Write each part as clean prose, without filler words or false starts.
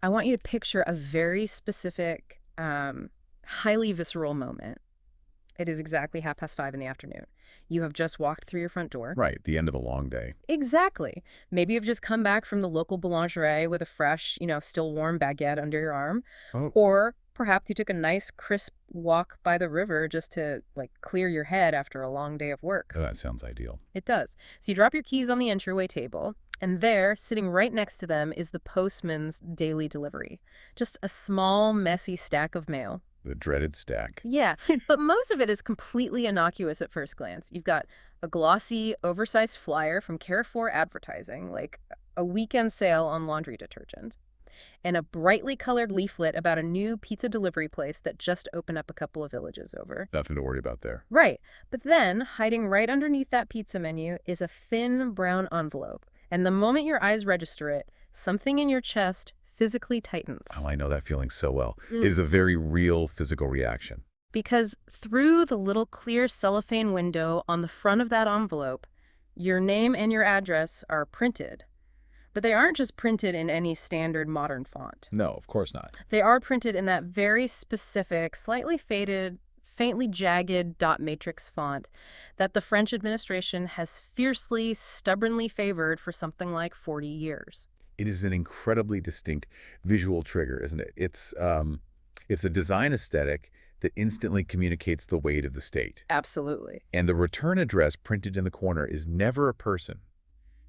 I want you to picture a very specific, highly visceral moment. It is exactly 5:30 in the afternoon. You have just walked through your front door. Right, the end of a long day. Exactly. Maybe you've just come back from the local boulangerie with a fresh, still warm baguette under your arm. Oh, Or perhaps you took a nice, crisp walk by the river just to, clear your head after a long day of work. that sounds ideal. It does. So you drop your keys on the entryway table, and there, sitting right next to them, is the postman's daily delivery. Just a small, messy stack of mail. The dreaded stack. Yeah, but most of it is completely innocuous at first glance. You've got a glossy, oversized flyer from Carrefour Advertising, like a weekend sale on laundry detergent, and a brightly colored leaflet about a new pizza delivery place that just opened up a couple of villages over. Nothing to worry about there. Right, but then, hiding right underneath that pizza menu is a thin brown envelope, and the moment your eyes register it, something in your chest physically tightens. Oh, I know that feeling so well. It is a very real physical reaction. Because through the little clear cellophane window on the front of that envelope, your name and your address are printed. But they aren't just printed in any standard modern font. No, of course not. They are printed in that very specific, slightly faded, faintly jagged dot matrix font that the French administration has fiercely, stubbornly favored for something like 40 years. It is an incredibly distinct visual trigger, isn't it? It's a design aesthetic that instantly communicates the weight of the state. Absolutely. And the return address printed in the corner is never a person.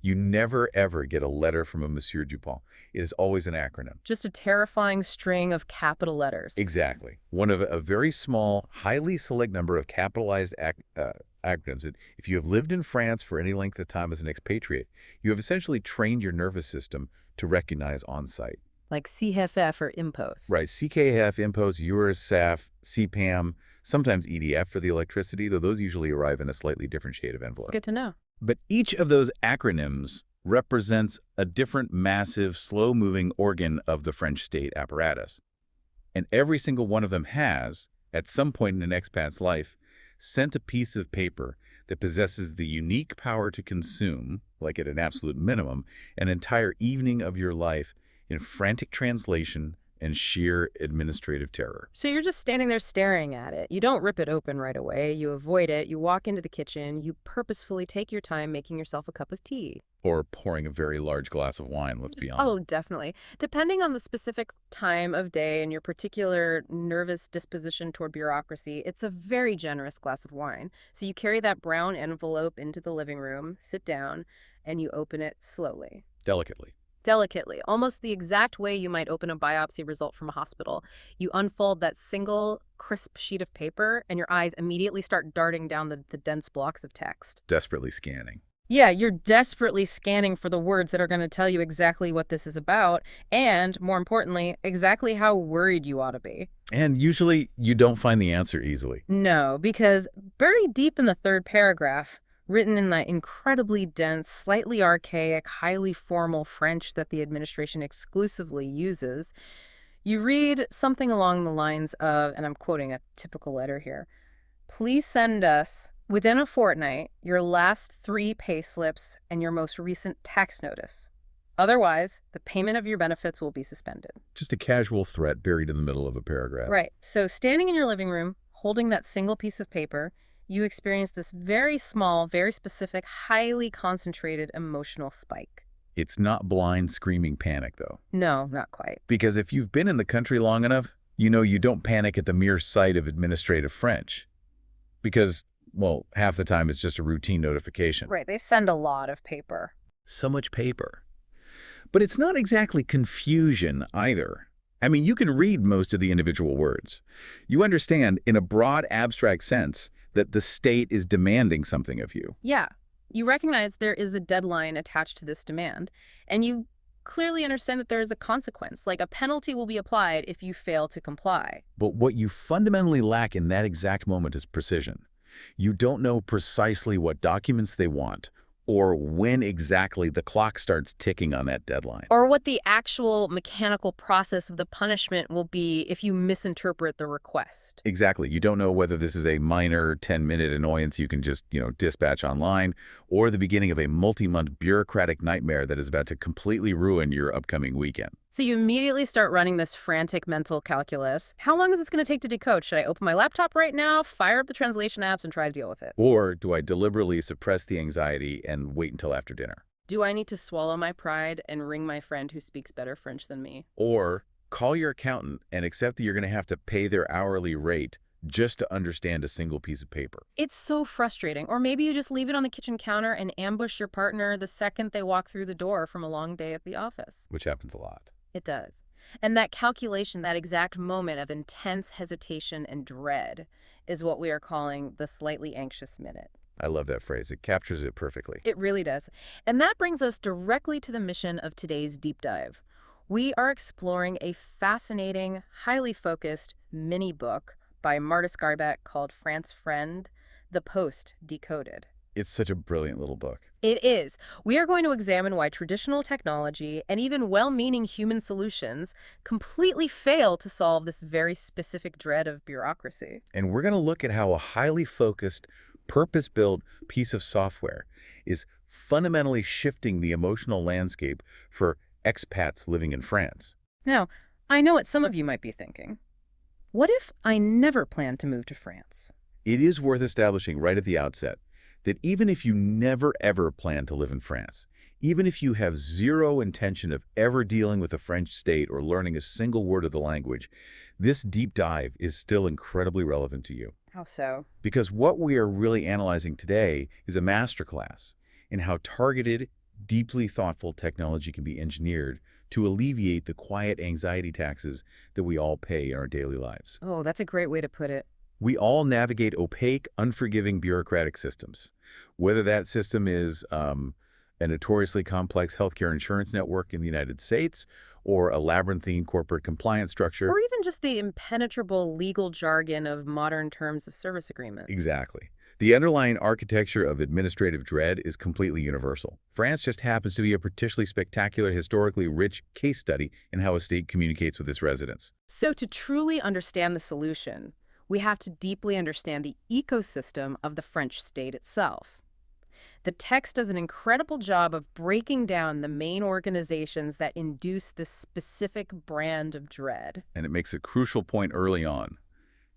You never, ever get a letter from a Monsieur Dupont. It is always an acronym. Just a terrifying string of capital letters. Exactly. One of a very small, highly select number of capitalized acronyms. And if you have lived in France for any length of time as an expatriate, you have essentially trained your nervous system to recognize on-site. Like CFF or IMPOS. Right. CKF, IMPOS, URSSAF, CPAM, sometimes EDF for the electricity, though those usually arrive in a slightly different shade of envelope. Good to know. But each of those acronyms represents a different massive, slow-moving organ of the French state apparatus. And every single one of them has, at some point in an expat's life, sent a piece of paper that possesses the unique power to consume, like at an absolute minimum, an entire evening of your life in frantic translation and sheer administrative terror. So you're just standing there staring at it. You don't rip it open right away. You avoid it. You walk into the kitchen. You purposefully take your time making yourself a cup of tea. Or pouring a very large glass of wine, let's be honest. Oh, definitely. Depending on the specific time of day and your particular nervous disposition toward bureaucracy, it's a very generous glass of wine. So you carry that brown envelope into the living room, sit down, and you open it slowly. Delicately, almost the exact way you might open a biopsy result from a hospital. You unfold that single, crisp sheet of paper, and your eyes immediately start darting down the dense blocks of text. Desperately scanning. Yeah, you're desperately scanning for the words that are going to tell you exactly what this is about, and, more importantly, exactly how worried you ought to be. And usually, you don't find the answer easily. No, because buried deep in the third paragraph, written in that incredibly dense, slightly archaic, highly formal French that the administration exclusively uses, you read something along the lines of, and I'm quoting a typical letter here, "Please send us, within a fortnight, your last 3 payslips and your most recent tax notice. Otherwise, the payment of your benefits will be suspended." Just a casual threat buried in the middle of a paragraph. Right. So standing in your living room, holding that single piece of paper, you experience this very small, very specific, highly concentrated emotional spike. It's not blind, screaming panic, though. No, not quite. Because if you've been in the country long enough, you know you don't panic at the mere sight of administrative French. Because, well, half the time it's just a routine notification. Right, they send a lot of paper. So much paper. But it's not exactly confusion either. I mean, you can read most of the individual words. You understand, in a broad, abstract sense, that the state is demanding something of you. Yeah, you recognize there is a deadline attached to this demand, and you clearly understand that there is a consequence, like a penalty will be applied if you fail to comply. But what you fundamentally lack in that exact moment is precision. You don't know precisely what documents they want, or when exactly the clock starts ticking on that deadline. Or what the actual mechanical process of the punishment will be if you misinterpret the request. Exactly. You don't know whether this is a minor 10-minute annoyance you can just, dispatch online, or the beginning of a multi-month bureaucratic nightmare that is about to completely ruin your upcoming weekend. So you immediately start running this frantic mental calculus. How long is this going to take to decode? Should I open my laptop right now, fire up the translation apps, and try to deal with it? Or do I deliberately suppress the anxiety and wait until after dinner? Do I need to swallow my pride and ring my friend who speaks better French than me? Or call your accountant and accept that you're going to have to pay their hourly rate just to understand a single piece of paper, It's so frustrating. Or maybe you just leave it on the kitchen counter and ambush your partner the second they walk through the door from a long day at the office. which happens a lot. It does. And that calculation, that exact moment of intense hesitation and dread, is what we are calling the slightly anxious minute. I love that phrase. It captures it perfectly. It really does. And that brings us directly to the mission of today's deep dive. We are exploring a fascinating, highly focused mini book by Marta Skarbek called France Friend, The Post Decoded. It's such a brilliant little book. It is. We are going to examine why traditional technology and even well-meaning human solutions completely fail to solve this very specific dread of bureaucracy. And we're going to look at how a highly focused, purpose-built piece of software is fundamentally shifting the emotional landscape for expats living in France. Now, I know what some of you might be thinking. What if I never plan to move to France? It is worth establishing right at the outset that even if you never ever plan to live in France, even if you have zero intention of ever dealing with the French state or learning a single word of the language, this deep dive is still incredibly relevant to you. How so? Because what we are really analyzing today is a masterclass in how targeted, deeply thoughtful technology can be engineered to alleviate the quiet anxiety taxes that we all pay in our daily lives. Oh, that's a great way to put it. We all navigate opaque, unforgiving bureaucratic systems. Whether that system is a notoriously complex healthcare insurance network in the United States or a labyrinthine corporate compliance structure. Or even just the impenetrable legal jargon of modern terms of service agreement. Exactly. The underlying architecture of administrative dread is completely universal. France just happens to be a particularly spectacular, historically rich case study in how a state communicates with its residents. So to truly understand the solution, we have to deeply understand the ecosystem of the French state itself. The text does an incredible job of breaking down the main organizations that induce this specific brand of dread. And it makes a crucial point early on.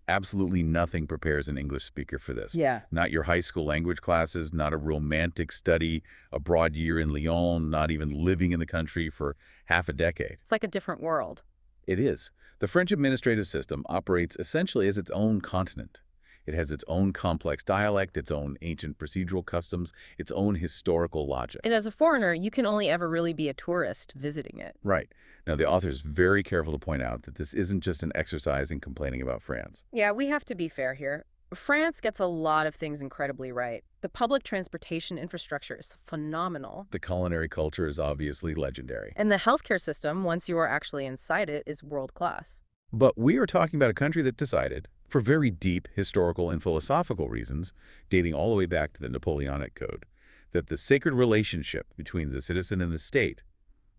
Absolutely nothing prepares an English speaker for this. Yeah. Not your high school language classes, not a romantic study, a broad year in Lyon, not even living in the country for half a decade. It's like a different world. It is. The French administrative system operates essentially as its own continent. It has its own complex dialect, its own ancient procedural customs, its own historical logic. And as a foreigner, you can only ever really be a tourist visiting it. Right. Now, the author is very careful to point out that this isn't just an exercise in complaining about France. Yeah, we have to be fair here. France gets a lot of things incredibly right. The public transportation infrastructure is phenomenal. The culinary culture is obviously legendary. And the healthcare system, once you are actually inside it, is world class. But we are talking about a country that decided, for very deep historical and philosophical reasons, dating all the way back to the Napoleonic Code, that the sacred relationship between the citizen and the state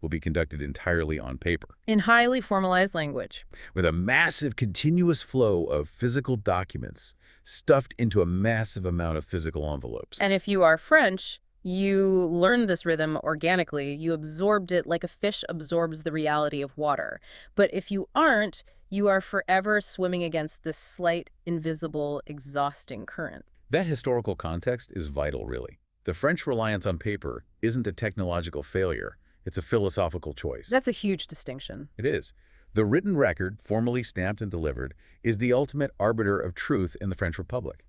will be conducted entirely on paper, In highly formalized language. with a massive continuous flow of physical documents stuffed into a massive amount of physical envelopes. And if you are French, you learned this rhythm organically. You absorbed it like a fish absorbs the reality of water. But if you aren't, you are forever swimming against this slight, invisible, exhausting current. That historical context is vital, really. The French reliance on paper isn't a technological failure. It's a philosophical choice. That's a huge distinction. It is. The written record, formally stamped and delivered, is the ultimate arbiter of truth in the French Republic.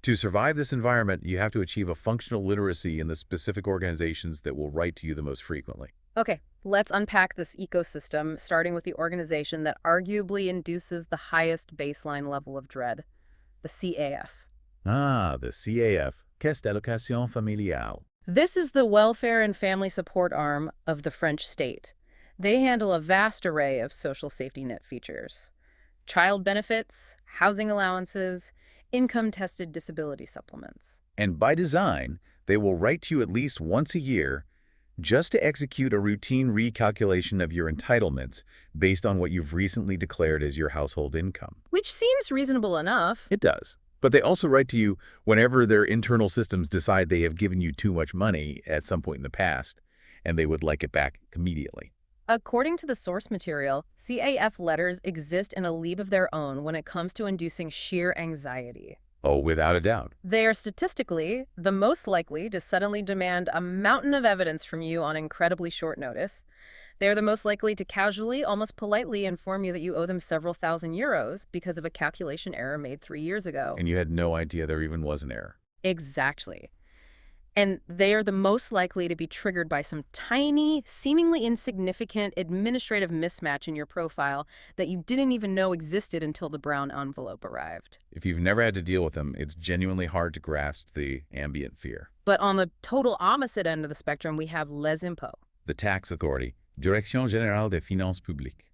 To survive this environment, you have to achieve a functional literacy in the specific organizations that will write to you the most frequently. Okay, let's unpack this ecosystem, starting with the organization that arguably induces the highest baseline level of dread, the CAF. Ah, the CAF, Caisse d'Allocation Familiale. This is the welfare and family support arm of the French state. They handle a vast array of social safety net features: child benefits, housing allowances, income-tested disability supplements. And by design, they will write to you at least once a year just to execute a routine recalculation of your entitlements based on what you've recently declared as your household income. Which seems reasonable enough. It does. But they also write to you whenever their internal systems decide they have given you too much money at some point in the past, and they would like it back immediately. According to the source material, CAF letters exist in a league of their own when it comes to inducing sheer anxiety. Oh, without a doubt. They are statistically the most likely to suddenly demand a mountain of evidence from you on incredibly short notice. They are the most likely to casually, almost politely, inform you that you owe them several thousand euros because of a calculation error made 3 years ago. And you had no idea there even was an error. Exactly. And they are the most likely to be triggered by some tiny, seemingly insignificant administrative mismatch in your profile that you didn't even know existed until the brown envelope arrived. If you've never had to deal with them, it's genuinely hard to grasp the ambient fear. But on the total opposite end of the spectrum, we have les impôts, The tax authority, Direction Générale des Finances Publiques.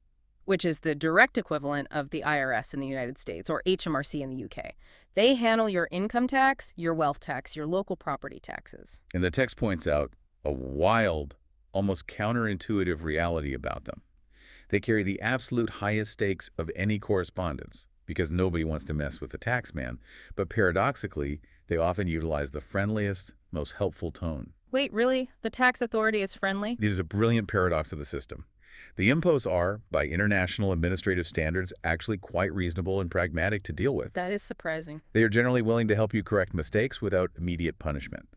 which is the direct equivalent of the IRS in the United States or HMRC in the UK. They handle your income tax, your wealth tax, your local property taxes. And the text points out a wild, almost counterintuitive reality about them. They carry the absolute highest stakes of any correspondence because nobody wants to mess with the tax man, but paradoxically, they often utilize the friendliest, most helpful tone. Wait, really? The tax authority is friendly? It is a brilliant paradox of the system. The impos are, by international administrative standards, actually quite reasonable and pragmatic to deal with. That is surprising. They are generally willing to help you correct mistakes without immediate punishment.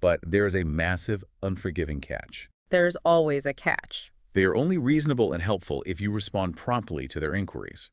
But there is a massive, unforgiving catch. There's always a catch. They are only reasonable and helpful if you respond promptly to their inquiries.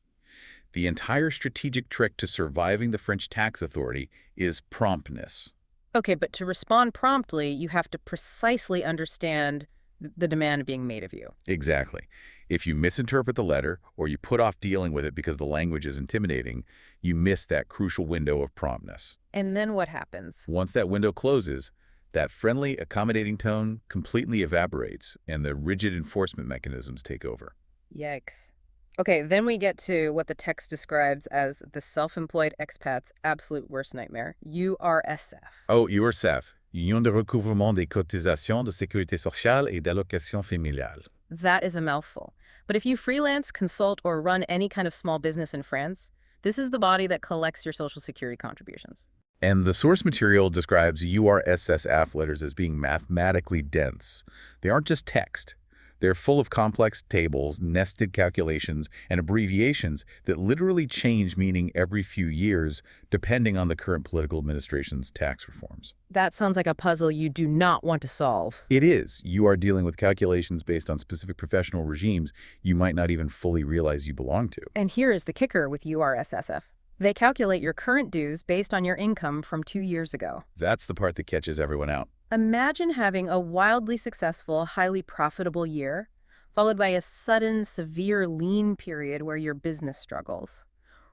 The entire strategic trick to surviving the French tax authority is promptness. Okay, but to respond promptly, you have to precisely understand the demand being made of you. Exactly. If you misinterpret the letter or you put off dealing with it because the language is intimidating, you miss that crucial window of promptness. And then what happens? Once that window closes, that friendly, accommodating tone completely evaporates and the rigid enforcement mechanisms take over. Yikes. Okay, then we get to what the text describes as the self-employed expat's absolute worst nightmare, URSSAF. Oh, URSSAF, Union de recouvrement des cotisations de sécurité sociale et d'allocation familiale. That is a mouthful. But if you freelance, consult, or run any kind of small business in France, this is the body that collects your Social Security contributions. And the source material describes URSSAF letters as being mathematically dense. They aren't just text. They're full of complex tables, nested calculations, and abbreviations that literally change meaning every few years, depending on the current political administration's tax reforms. That sounds like a puzzle you do not want to solve. It is. You are dealing with calculations based on specific professional regimes you might not even fully realize you belong to. And here is the kicker with URSSF. They calculate your current dues based on your income from 2 years ago. That's the part that catches everyone out. Imagine having a wildly successful, highly profitable year, followed by a sudden, severe lean period where your business struggles.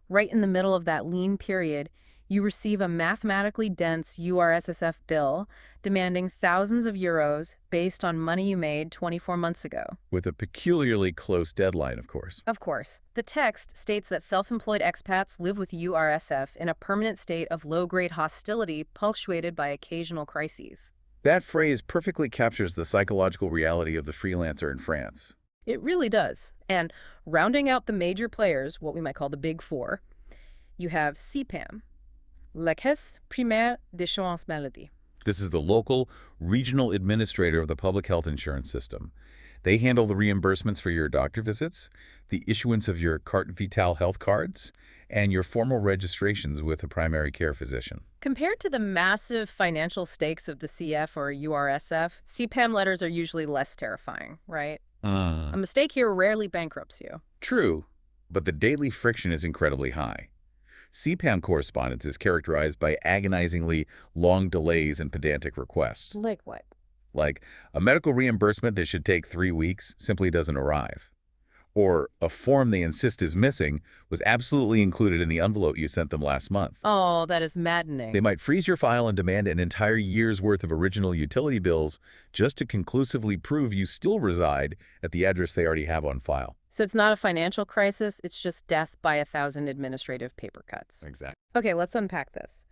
Right in the middle of that lean period, you receive a mathematically dense URSSF bill demanding thousands of euros based on money you made 24 months ago. With a peculiarly close deadline, of course. Of course, the text states that self-employed expats live with URSSAF in a permanent state of low-grade hostility punctuated by occasional crises. That phrase perfectly captures the psychological reality of the freelancer in France. It really does. And rounding out the major players, what we might call the big four, you have CPAM, la Caisse Primaire d'Assurance Maladie. This is the local, regional administrator of the public health insurance system. They handle the reimbursements for your doctor visits, the issuance of your Carte Vitale health cards, and your formal registrations with a primary care physician. Compared to the massive financial stakes of the CF or URSF, CPAM letters are usually less terrifying, right? A mistake here rarely bankrupts you. True, but the daily friction is incredibly high. CPAM correspondence is characterized by agonizingly long delays and pedantic requests. Like what? Like, a medical reimbursement that should take 3 weeks simply doesn't arrive. Or a form they insist is missing was absolutely included in the envelope you sent them last month. Oh, that is maddening. They might freeze your file and demand an entire year's worth of original utility bills just to conclusively prove you still reside at the address they already have on file. So it's not a financial crisis, it's just death by 1,000 administrative paper cuts. Exactly. Okay, let's unpack this.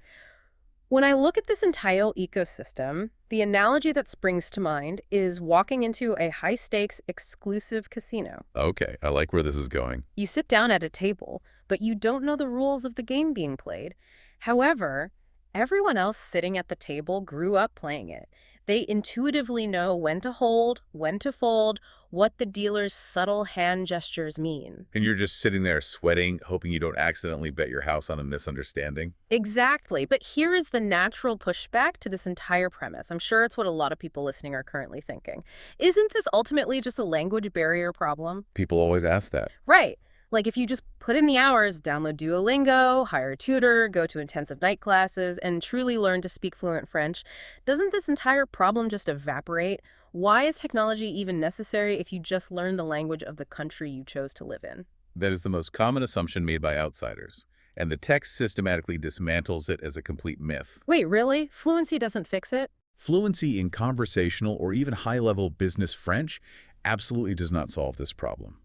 When I look at this entire ecosystem, the analogy that springs to mind is walking into a high-stakes, exclusive casino. Okay, I like where this is going. You sit down at a table, but you don't know the rules of the game being played. However, everyone else sitting at the table grew up playing it. They intuitively know when to hold, when to fold, what the dealer's subtle hand gestures mean. And you're just sitting there sweating, hoping you don't accidentally bet your house on a misunderstanding. Exactly. But here is the natural pushback to this entire premise. I'm sure it's what a lot of people listening are currently thinking. Isn't this ultimately just a language barrier problem? People always ask that. Right. Like if you just put in the hours, download Duolingo, hire a tutor, go to intensive night classes, and truly learn to speak fluent French, doesn't this entire problem just evaporate? Why is technology even necessary if you just learn the language of the country you chose to live in? That is the most common assumption made by outsiders, and the text systematically dismantles it as a complete myth. Wait, really? Fluency doesn't fix it? Fluency in conversational or even high-level business French absolutely does not solve this problem.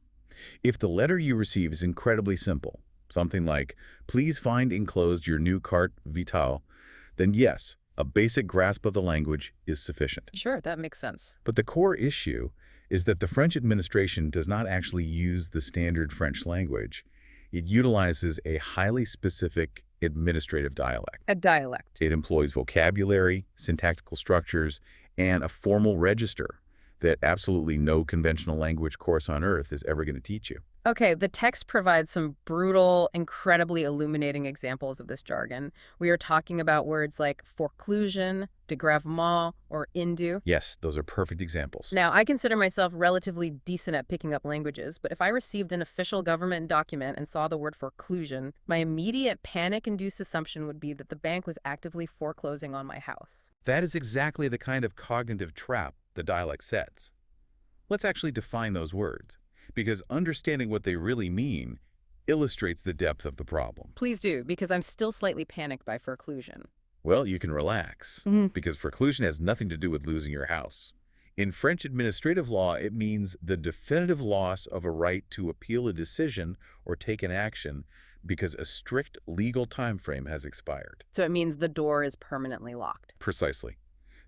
If the letter you receive is incredibly simple, something like, please find enclosed your new carte vitale, then yes, a basic grasp of the language is sufficient. Sure, that makes sense. But the core issue is that the French administration does not actually use the standard French language. It utilizes a highly specific administrative dialect. A dialect. It employs vocabulary, syntactical structures, and a formal register that absolutely no conventional language course on earth is ever going to teach you. Okay, the text provides some brutal, incredibly illuminating examples of this jargon. We are talking about words like forclusion, dégravement, or indu. Yes, those are perfect examples. Now, I consider myself relatively decent at picking up languages, but if I received an official government document and saw the word forclusion, my immediate panic-induced assumption would be that the bank was actively foreclosing on my house. That is exactly the kind of cognitive trap the dialect sets. Let's actually define those words, because understanding what they really mean illustrates the depth of the problem. Please do, because I'm still slightly panicked by forclusion. Well, you can relax, because forclusion has nothing to do with losing your house. In French administrative law, it means the definitive loss of a right to appeal a decision or take an action because a strict legal time frame has expired. So it means the door is permanently locked. Precisely.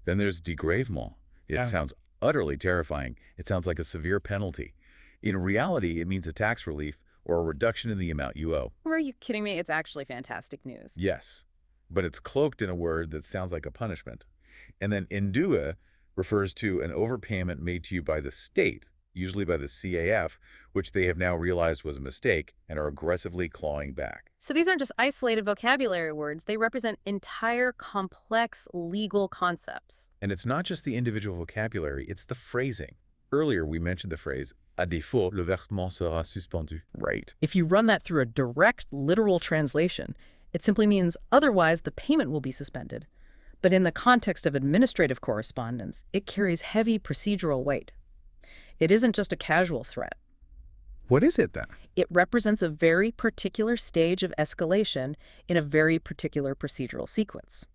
Then there's dégravement. It sounds utterly terrifying. It sounds like a severe penalty. In reality, it means a tax relief or a reduction in the amount you owe. Are you kidding me? It's actually fantastic news. Yes, but it's cloaked in a word that sounds like a punishment. And then indue refers to an overpayment made to you by the state, usually by the CAF, which they have now realized was a mistake and are aggressively clawing back. So these aren't just isolated vocabulary words. They represent entire complex legal concepts. And it's not just the individual vocabulary, it's the phrasing. Earlier, we mentioned the phrase, à défaut, le versement sera suspendu. Right. If you run that through a direct, literal translation, it simply means otherwise the payment will be suspended. But in the context of administrative correspondence, it carries heavy procedural weight. It isn't just a casual threat. What is it then? It represents a very particular stage of escalation in a very particular procedural sequence.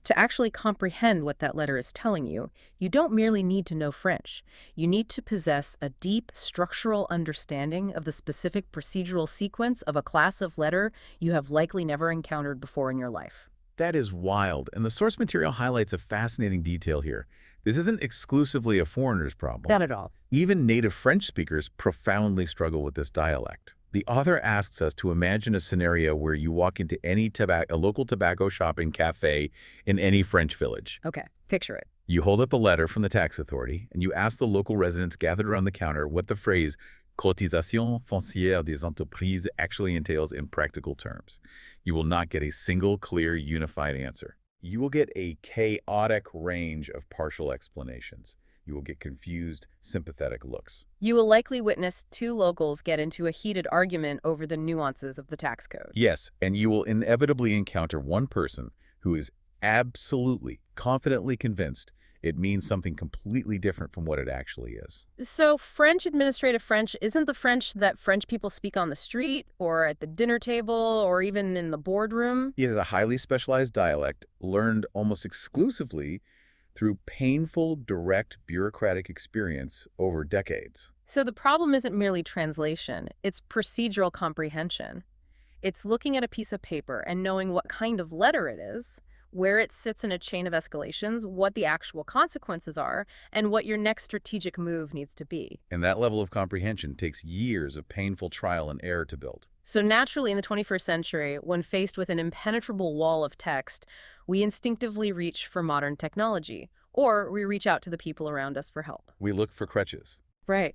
To actually comprehend what that letter is telling you, you don't merely need to know French. You need to possess a deep structural understanding of the specific procedural sequence of a class of letter you have likely never encountered before in your life. That is wild, and the source material highlights a fascinating detail here. This isn't exclusively a foreigner's problem. Not at all. Even native French speakers profoundly struggle with this dialect. The author asks us to imagine a scenario where you walk into a local tobacco shop and cafe in any French village. Okay, picture it. You hold up a letter from the tax authority, and you ask the local residents gathered around the counter what the phrase cotisation foncière des entreprises actually entails in practical terms. You will not get a single, clear, unified answer. You will get a chaotic range of partial explanations. You will get confused, sympathetic looks. You will likely witness two locals get into a heated argument over the nuances of the tax code. Yes, and you will inevitably encounter one person who is absolutely, confidently convinced it means something completely different from what it actually is. So French administrative French isn't the French that French people speak on the street or at the dinner table or even in the boardroom. It is a highly specialized dialect learned almost exclusively through painful, direct bureaucratic experience over decades. So the problem isn't merely translation, it's procedural comprehension. It's looking at a piece of paper and knowing what kind of letter it is, where it sits in a chain of escalations, what the actual consequences are, and what your next strategic move needs to be. And that level of comprehension takes years of painful trial and error to build. So naturally, in the 21st century, when faced with an impenetrable wall of text, we instinctively reach for modern technology. Or we reach out to the people around us for help. We look for crutches. Right.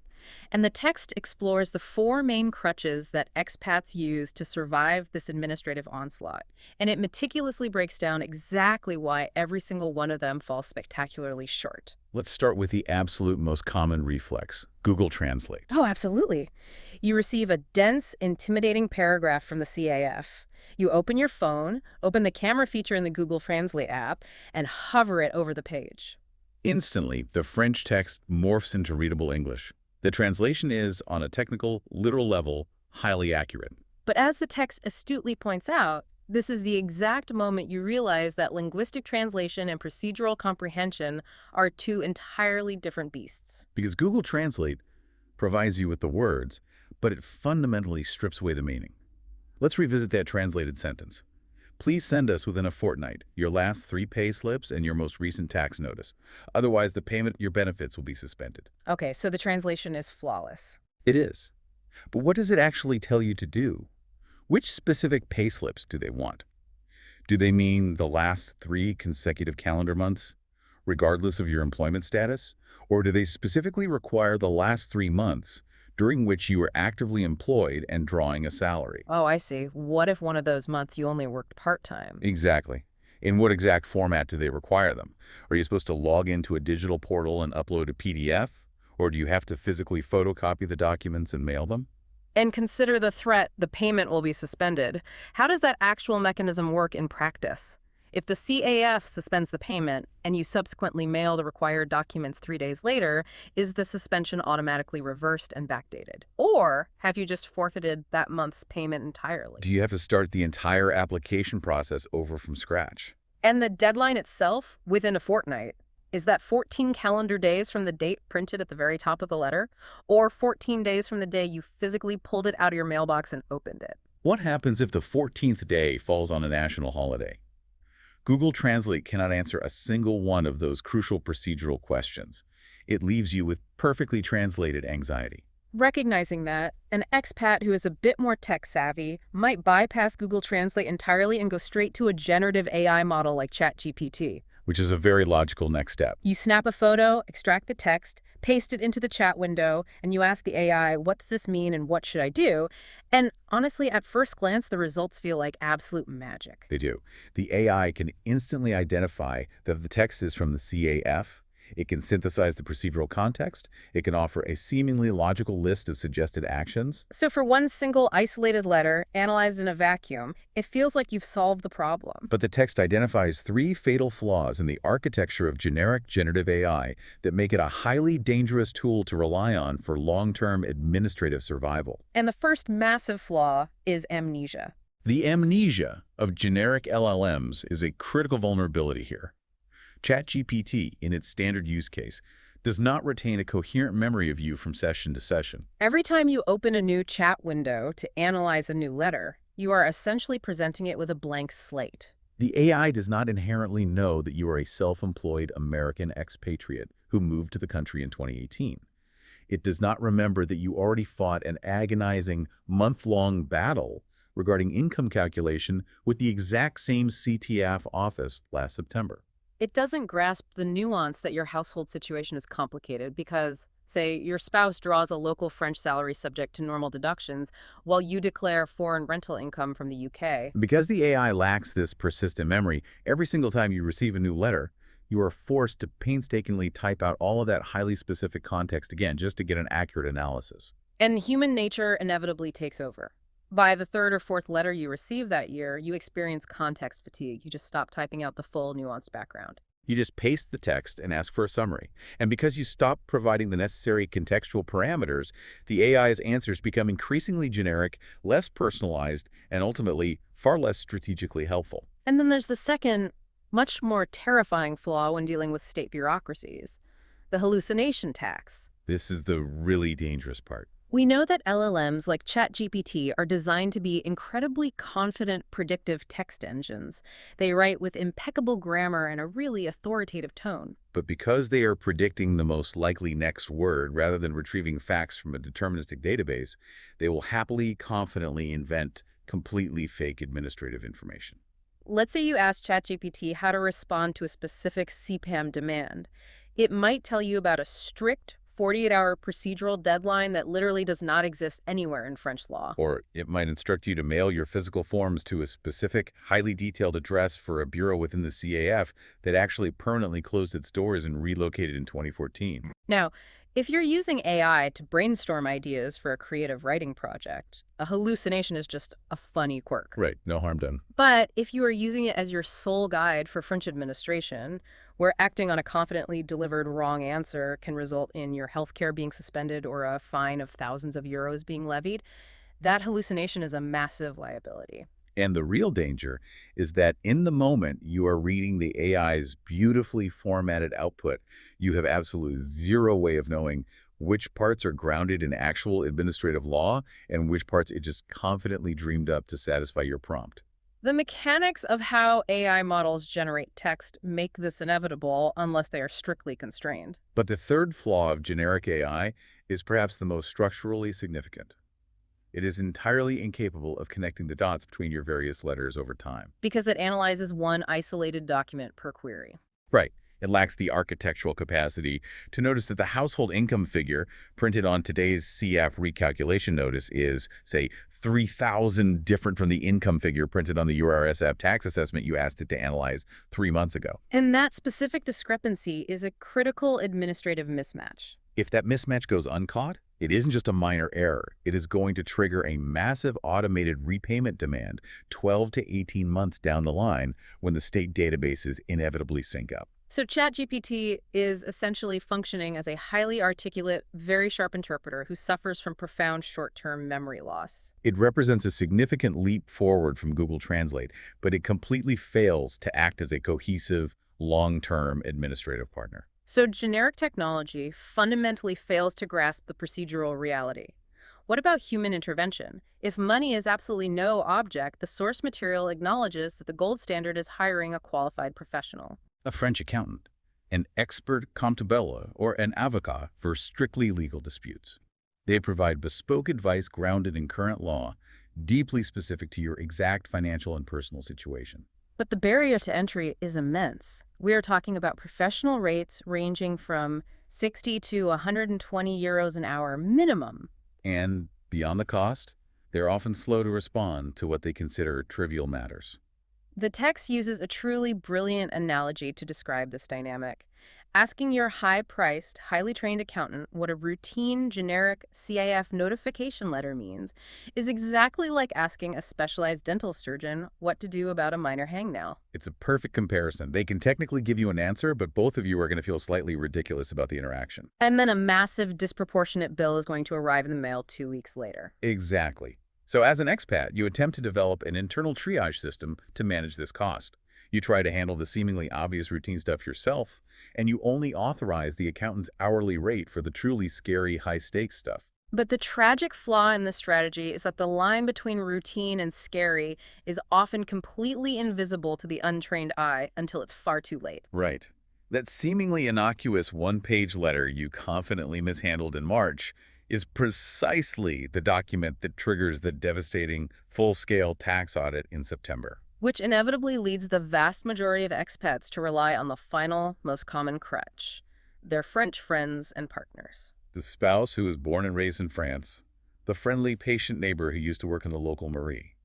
And the text explores the four main crutches that expats use to survive this administrative onslaught. And it meticulously breaks down exactly why every single one of them falls spectacularly short. Let's start with the absolute most common reflex, Google Translate. Oh, absolutely. You receive a dense, intimidating paragraph from the CAF. You open your phone, open the camera feature in the Google Translate app, and hover it over the page. Instantly, the French text morphs into readable English. The translation is, on a technical, literal level, highly accurate. But as the text astutely points out, this is the exact moment you realize that linguistic translation and procedural comprehension are two entirely different beasts. Because Google Translate provides you with the words, but it fundamentally strips away the meaning. Let's revisit that translated sentence. Please send us within a fortnight your last 3 pay slips and your most recent tax notice. Otherwise, the payment of your benefits will be suspended. Okay, so the translation is flawless. It is. But what does it actually tell you to do? Which specific pay slips do they want? Do they mean the last 3 consecutive calendar months, regardless of your employment status? Or do they specifically require the last 3 months during which you were actively employed and drawing a salary? Oh, I see. What if one of those months you only worked part-time? Exactly. In what exact format do they require them? Are you supposed to log into a digital portal and upload a PDF? Or do you have to physically photocopy the documents and mail them? And consider the threat, the payment will be suspended. How does that actual mechanism work in practice? If the CAF suspends the payment and you subsequently mail the required documents 3 days later, is the suspension automatically reversed and backdated? Or have you just forfeited that month's payment entirely? Do you have to start the entire application process over from scratch? And the deadline itself, within a fortnight, is that 14 calendar days from the date printed at the very top of the letter? Or 14 days from the day you physically pulled it out of your mailbox and opened it? What happens if the 14th day falls on a national holiday? Google Translate cannot answer a single one of those crucial procedural questions. It leaves you with perfectly translated anxiety. Recognizing that, an expat who is a bit more tech-savvy might bypass Google Translate entirely and go straight to a generative AI model like ChatGPT. Which is a very logical next step. You snap a photo, extract the text, paste it into the chat window, and you ask the AI, what does this mean and what should I do? And honestly, at first glance, the results feel like absolute magic. They do. The AI can instantly identify that the text is from the CAF. It can synthesize the procedural context. It can offer a seemingly logical list of suggested actions. So for one single isolated letter, analyzed in a vacuum, it feels like you've solved the problem. But the text identifies 3 fatal flaws in the architecture of generic generative AI that make it a highly dangerous tool to rely on for long-term administrative survival. And the first massive flaw is amnesia. The amnesia of generic LLMs is a critical vulnerability here. ChatGPT, in its standard use case, does not retain a coherent memory of you from session to session. Every time you open a new chat window to analyze a new letter, you are essentially presenting it with a blank slate. The AI does not inherently know that you are a self-employed American expatriate who moved to the country in 2018. It does not remember that you already fought an agonizing, month-long battle regarding income calculation with the exact same CTAF office last September. It doesn't grasp the nuance that your household situation is complicated because, say, your spouse draws a local French salary subject to normal deductions while you declare foreign rental income from the UK. Because the AI lacks this persistent memory, every single time you receive a new letter, you are forced to painstakingly type out all of that highly specific context again just to get an accurate analysis. And human nature inevitably takes over. By the 3rd or 4th letter you receive that year, you experience context fatigue. You just stop typing out the full, nuanced background. You just paste the text and ask for a summary. And because you stop providing the necessary contextual parameters, the AI's answers become increasingly generic, less personalized, and ultimately far less strategically helpful. And then there's the second, much more terrifying flaw when dealing with state bureaucracies, the hallucination tax. This is the really dangerous part. We know that LLMs like ChatGPT are designed to be incredibly confident, predictive text engines. They write with impeccable grammar and a really authoritative tone. But because they are predicting the most likely next word rather than retrieving facts from a deterministic database, they will happily, confidently invent completely fake administrative information. Let's say you ask ChatGPT how to respond to a specific CPAM demand. It might tell you about a strict 48-hour procedural deadline that literally does not exist anywhere in French law. Or it might instruct you to mail your physical forms to a specific, highly detailed address for a bureau within the CAF that actually permanently closed its doors and relocated in 2014. Now, if you're using AI to brainstorm ideas for a creative writing project, a hallucination is just a funny quirk. Right, no harm done. But if you are using it as your sole guide for French administration, where acting on a confidently delivered wrong answer can result in your healthcare being suspended or a fine of thousands of euros being levied, that hallucination is a massive liability. And the real danger is that in the moment you are reading the AI's beautifully formatted output, you have absolutely zero way of knowing which parts are grounded in actual administrative law and which parts it just confidently dreamed up to satisfy your prompt. The mechanics of how AI models generate text make this inevitable unless they are strictly constrained. But the third flaw of generic AI is perhaps the most structurally significant. It is entirely incapable of connecting the dots between your various letters over time. Because it analyzes one isolated document per query. Right. It lacks the architectural capacity to notice that the household income figure printed on today's CF recalculation notice is, say, 3,000 different from the income figure printed on the URSSAF tax assessment you asked it to analyze 3 months ago. And that specific discrepancy is a critical administrative mismatch. If that mismatch goes uncaught, it isn't just a minor error. It is going to trigger a massive automated repayment demand 12 to 18 months down the line when the state databases inevitably sync up. So ChatGPT is essentially functioning as a highly articulate, very sharp interpreter who suffers from profound short-term memory loss. It represents a significant leap forward from Google Translate, but it completely fails to act as a cohesive, long-term administrative partner. So generic technology fundamentally fails to grasp the procedural reality. What about human intervention? If money is absolutely no object, the source material acknowledges that the gold standard is hiring a qualified professional. A French accountant, an expert comptable, or an avocat for strictly legal disputes. They provide bespoke advice grounded in current law, deeply specific to your exact financial and personal situation. But the barrier to entry is immense. We are talking about professional rates ranging from 60 to 120 euros an hour minimum. And beyond the cost, they're often slow to respond to what they consider trivial matters. The text uses a truly brilliant analogy to describe this dynamic. Asking your high-priced, highly trained accountant what a routine, generic CIF notification letter means is exactly like asking a specialized dental surgeon what to do about a minor hangnail. It's a perfect comparison. They can technically give you an answer, but both of you are going to feel slightly ridiculous about the interaction. And then a massive, disproportionate bill is going to arrive in the mail 2 weeks later. Exactly. So as an expat, you attempt to develop an internal triage system to manage this cost. You try to handle the seemingly obvious routine stuff yourself, and you only authorize the accountant's hourly rate for the truly scary high-stakes stuff. But the tragic flaw in this strategy is that the line between routine and scary is often completely invisible to the untrained eye until it's far too late. Right. That seemingly innocuous one-page letter you confidently mishandled in March is precisely the document that triggers the devastating full-scale tax audit in September. Which inevitably leads the vast majority of expats to rely on the final, most common crutch, their French friends and partners. The spouse who was born and raised in France, the friendly, patient neighbor who used to work in the local mairie,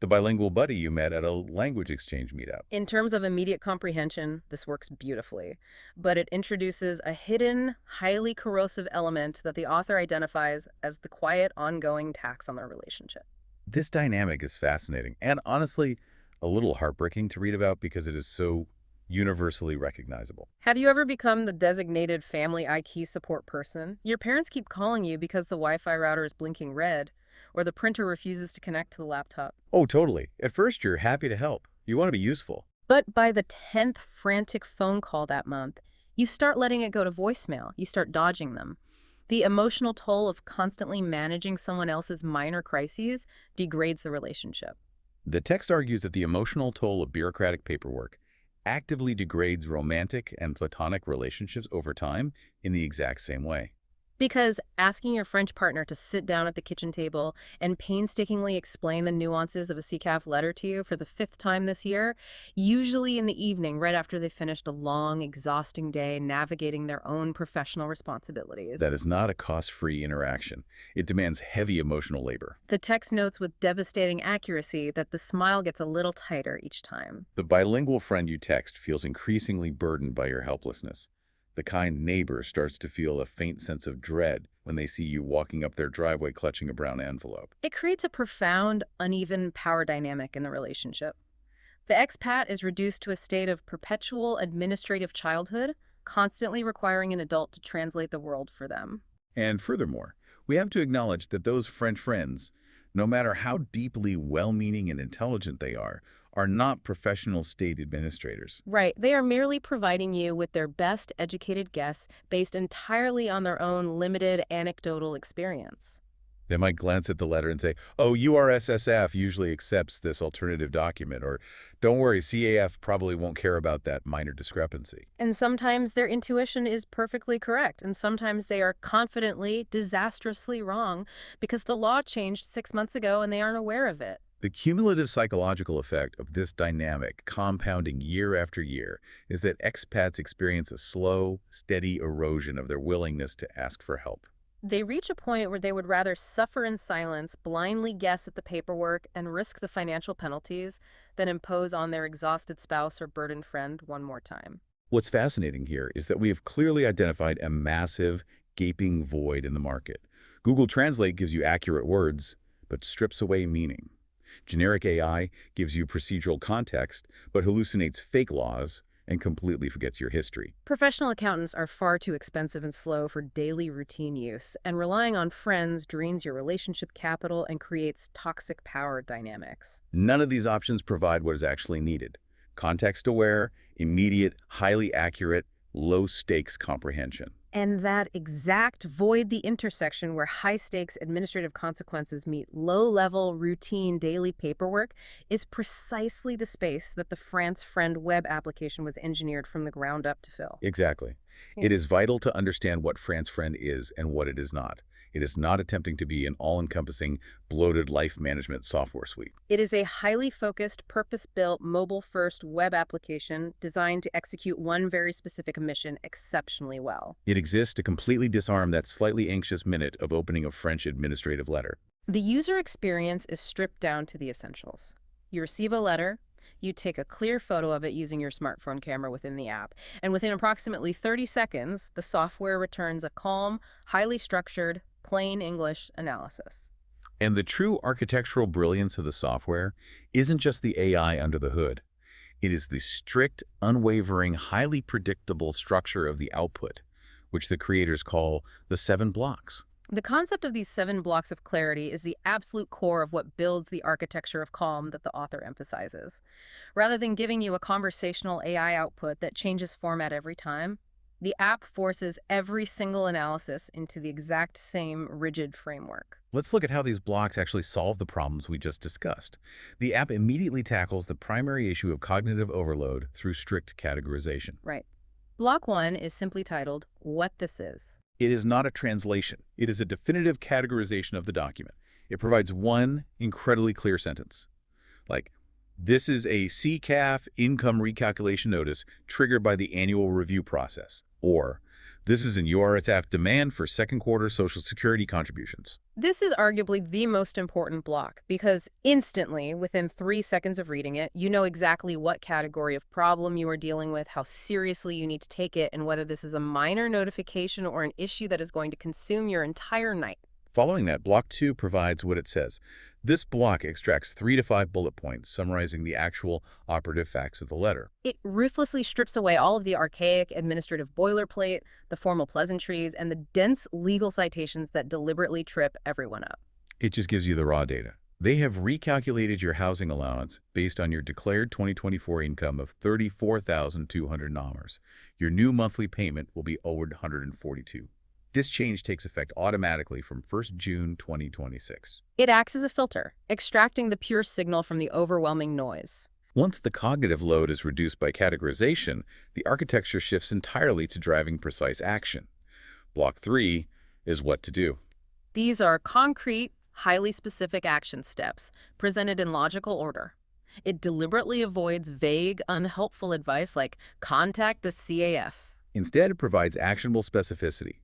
the bilingual buddy you met at a language exchange meetup. In terms of immediate comprehension, this works beautifully, but it introduces a hidden, highly corrosive element that the author identifies as the quiet, ongoing tax on their relationship. This dynamic is fascinating and honestly a little heartbreaking to read about because it is so universally recognizable. Have you ever become the designated family IT support person? Your parents keep calling you because the Wi-Fi router is blinking red, or the printer refuses to connect to the laptop. Oh, totally. At first, you're happy to help. You want to be useful. But by the 10th frantic phone call that month, you start letting it go to voicemail. You start dodging them. The emotional toll of constantly managing someone else's minor crises degrades the relationship. The text argues that the emotional toll of bureaucratic paperwork actively degrades romantic and platonic relationships over time in the exact same way. Because asking your French partner to sit down at the kitchen table and painstakingly explain the nuances of a CCAF letter to you for the fifth time this year, usually in the evening right after they finished a long, exhausting day navigating their own professional responsibilities. That is not a cost-free interaction. It demands heavy emotional labor. The text notes with devastating accuracy that the smile gets a little tighter each time. The bilingual friend you text feels increasingly burdened by your helplessness. The kind neighbor starts to feel a faint sense of dread when they see you walking up their driveway clutching a brown envelope. It creates a profound, uneven power dynamic in the relationship. The expat is reduced to a state of perpetual administrative childhood, constantly requiring an adult to translate the world for them. And furthermore, we have to acknowledge that those French friends, no matter how deeply well-meaning and intelligent they are not professional state administrators. Right, they are merely providing you with their best educated guess based entirely on their own limited anecdotal experience. They might glance at the letter and say, oh, URSSAF usually accepts this alternative document, or don't worry, CAF probably won't care about that minor discrepancy. And sometimes their intuition is perfectly correct, and sometimes they are confidently, disastrously wrong because the law changed 6 months ago and they aren't aware of it. The cumulative psychological effect of this dynamic, compounding year after year, is that expats experience a slow, steady erosion of their willingness to ask for help. They reach a point where they would rather suffer in silence, blindly guess at the paperwork, and risk the financial penalties than impose on their exhausted spouse or burdened friend one more time. What's fascinating here is that we have clearly identified a massive, gaping void in the market. Google Translate gives you accurate words, but strips away meaning. Generic AI gives you procedural context, but hallucinates fake laws and completely forgets your history. Professional accountants are far too expensive and slow for daily routine use, and relying on friends drains your relationship capital and creates toxic power dynamics. None of these options provide what is actually needed: context-aware, immediate, highly accurate, low-stakes comprehension. And that exact void the intersection where high-stakes administrative consequences meet low-level, routine daily paperwork is precisely the space that the France Friend web application was engineered from the ground up to fill. Exactly. Yeah. It is vital to understand what France Friend is and what it is not. It is not attempting to be an all-encompassing, bloated life management software suite. It is a highly focused, purpose-built, mobile-first web application designed to execute one very specific mission exceptionally well. It exists to completely disarm that slightly anxious minute of opening a French administrative letter. The user experience is stripped down to the essentials. You receive a letter, you take a clear photo of it using your smartphone camera within the app, and within approximately 30 seconds, the software returns a calm, highly structured, plain English analysis. And the true architectural brilliance of the software isn't just the AI under the hood. It is the strict, unwavering, highly predictable structure of the output, which the creators call the 7 blocks. The concept of these 7 blocks of clarity is the absolute core of what builds the architecture of calm that the author emphasizes. Rather than giving you a conversational AI output that changes format every time, the app forces every single analysis into the exact same rigid framework. Let's look at how these blocks actually solve the problems we just discussed. The app immediately tackles the primary issue of cognitive overload through strict categorization. Right. Block 1 is simply titled, What This Is. It is not a translation. It is a definitive categorization of the document. It provides one incredibly clear sentence, like, this is a CCAF income recalculation notice triggered by the annual review process. Or, this is an URSSAF demand for second quarter Social Security contributions. This is arguably the most important block because instantly, within 3 seconds of reading it, you know exactly what category of problem you are dealing with, how seriously you need to take it, and whether this is a minor notification or an issue that is going to consume your entire night. Following that, Block 2 provides what it says. This block extracts 3 to 5 bullet points summarizing the actual operative facts of the letter. It ruthlessly strips away all of the archaic administrative boilerplate, the formal pleasantries, and the dense legal citations that deliberately trip everyone up. It just gives you the raw data. They have recalculated your housing allowance based on your declared 2024 income of $34,200. Your new monthly payment will be owed $142. This change takes effect automatically from 1st June 2026. It acts as a filter, extracting the pure signal from the overwhelming noise. Once the cognitive load is reduced by categorization, the architecture shifts entirely to driving precise action. Block 3 is what to do. These are concrete, highly specific action steps presented in logical order. It deliberately avoids vague, unhelpful advice like contact the CAF. Instead, it provides actionable specificity.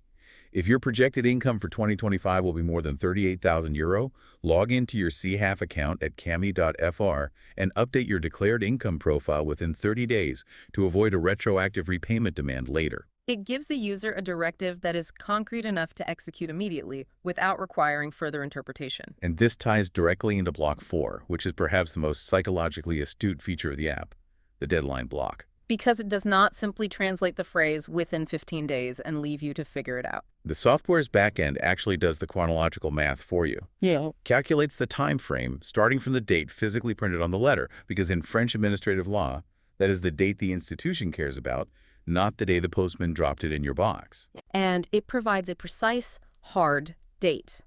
If your projected income for 2025 will be more than €38,000, log into your CHAF account at cami.fr and update your declared income profile within 30 days to avoid a retroactive repayment demand later. It gives the user a directive that is concrete enough to execute immediately without requiring further interpretation. And this ties directly into Block 4, which is perhaps the most psychologically astute feature of the app, the deadline block. Because it does not simply translate the phrase within 15 days and leave you to figure it out. The software's backend actually does the chronological math for you. Yeah. Calculates the time frame starting from the date physically printed on the letter, because in French administrative law, that is the date the institution cares about, not the day the postman dropped it in your box. And it provides a precise, hard date.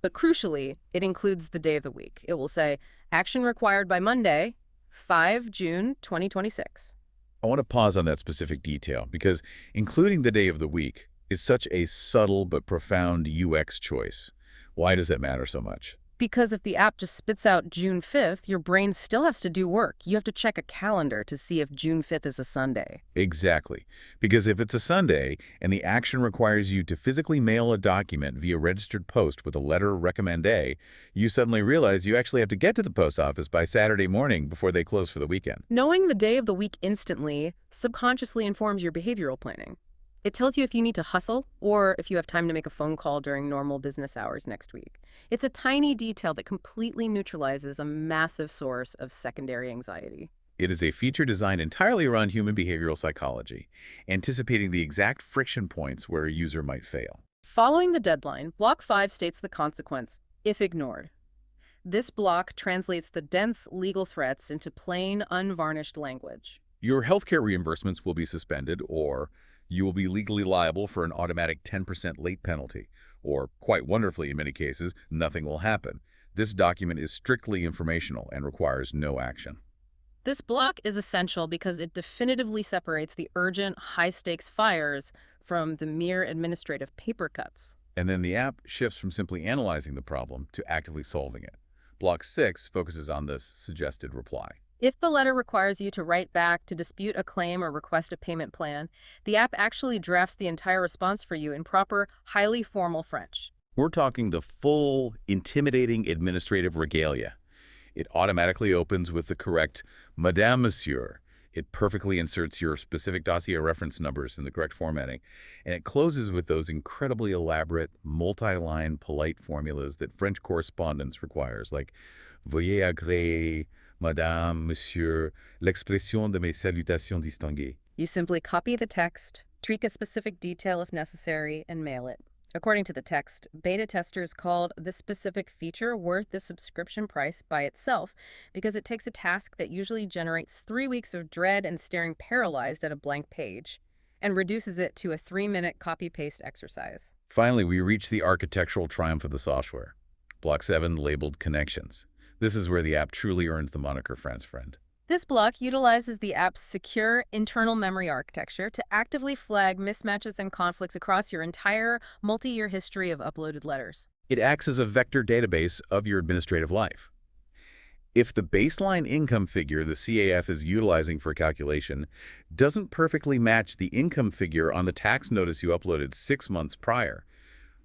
But crucially, it includes the day of the week. It will say, action required by Monday, 5 June 2026. I want to pause on that specific detail because including the day of the week is such a subtle but profound UX choice. Why does that matter so much? Because if the app just spits out June 5th, your brain still has to do work. You have to check a calendar to see if June 5th is a Sunday. Exactly. Because if it's a Sunday and the action requires you to physically mail a document via registered post with a letter recommendé, you suddenly realize you actually have to get to the post office by Saturday morning before they close for the weekend. Knowing the day of the week instantly subconsciously informs your behavioral planning. It tells you if you need to hustle or if you have time to make a phone call during normal business hours next week. It's a tiny detail that completely neutralizes a massive source of secondary anxiety. It is a feature designed entirely around human behavioral psychology, anticipating the exact friction points where a user might fail. Following the deadline, Block 5 states the consequence, if ignored. This block translates the dense legal threats into plain, unvarnished language. Your healthcare reimbursements will be suspended, or you will be legally liable for an automatic 10% late penalty, or, quite wonderfully in many cases, nothing will happen. This document is strictly informational and requires no action. This block is essential because it definitively separates the urgent, high-stakes fires from the mere administrative paper cuts. And then the app shifts from simply analyzing the problem to actively solving it. Block 6 focuses on this suggested reply. If the letter requires you to write back to dispute a claim or request a payment plan, the app actually drafts the entire response for you in proper, highly formal French. We're talking the full, intimidating administrative regalia. It automatically opens with the correct Madame, Monsieur. It perfectly inserts your specific dossier reference numbers in the correct formatting. And it closes with those incredibly elaborate, multi-line, polite formulas that French correspondence requires, like Veuillez agréer, Madame, Monsieur, l'expression de mes salutations distinguées. You simply copy the text, tweak a specific detail if necessary, and mail it. According to the text, beta testers called this specific feature worth the subscription price by itself because it takes a task that usually generates 3 weeks of dread and staring paralyzed at a blank page and reduces it to a 3-minute copy-paste exercise. Finally, we reach the architectural triumph of the software. Block 7, labeled Connections. This is where the app truly earns the moniker France Friend. This block utilizes the app's secure internal memory architecture to actively flag mismatches and conflicts across your entire multi-year history of uploaded letters. It acts as a vector database of your administrative life. If the baseline income figure the CAF is utilizing for calculation doesn't perfectly match the income figure on the tax notice you uploaded 6 months prior,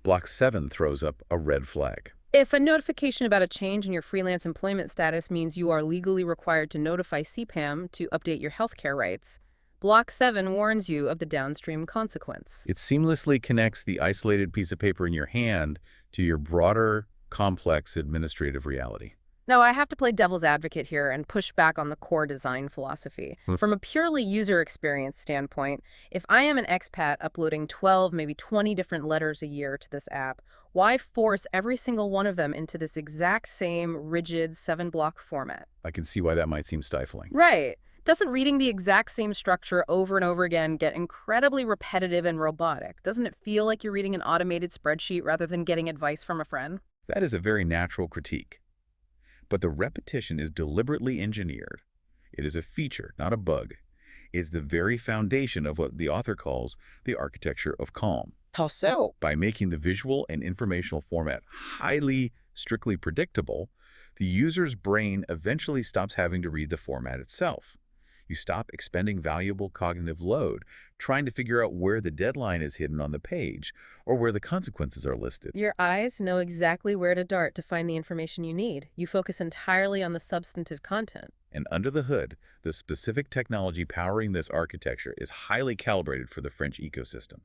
Block 7 throws up a red flag. If a notification about a change in your freelance employment status means you are legally required to notify CPAM to update your healthcare rights, Block 7 warns you of the downstream consequence. It seamlessly connects the isolated piece of paper in your hand to your broader, complex administrative reality. Now, I have to play devil's advocate here and push back on the core design philosophy. From a purely user experience standpoint, if I am an expat uploading 12, maybe 20 different letters a year to this app, why force every single one of them into this exact same rigid 7-block format? I can see why that might seem stifling. Right. Doesn't reading the exact same structure over and over again get incredibly repetitive and robotic? Doesn't it feel like you're reading an automated spreadsheet rather than getting advice from a friend? That is a very natural critique. But the repetition is deliberately engineered. It is a feature, not a bug. It's the very foundation of what the author calls the architecture of calm. How so? By making the visual and informational format highly strictly predictable, the user's brain eventually stops having to read the format itself. You stop expending valuable cognitive load trying to figure out where the deadline is hidden on the page or where the consequences are listed. Your eyes know exactly where to dart to find the information you need. You focus entirely on the substantive content. And under the hood, the specific technology powering this architecture is highly calibrated for the French ecosystem.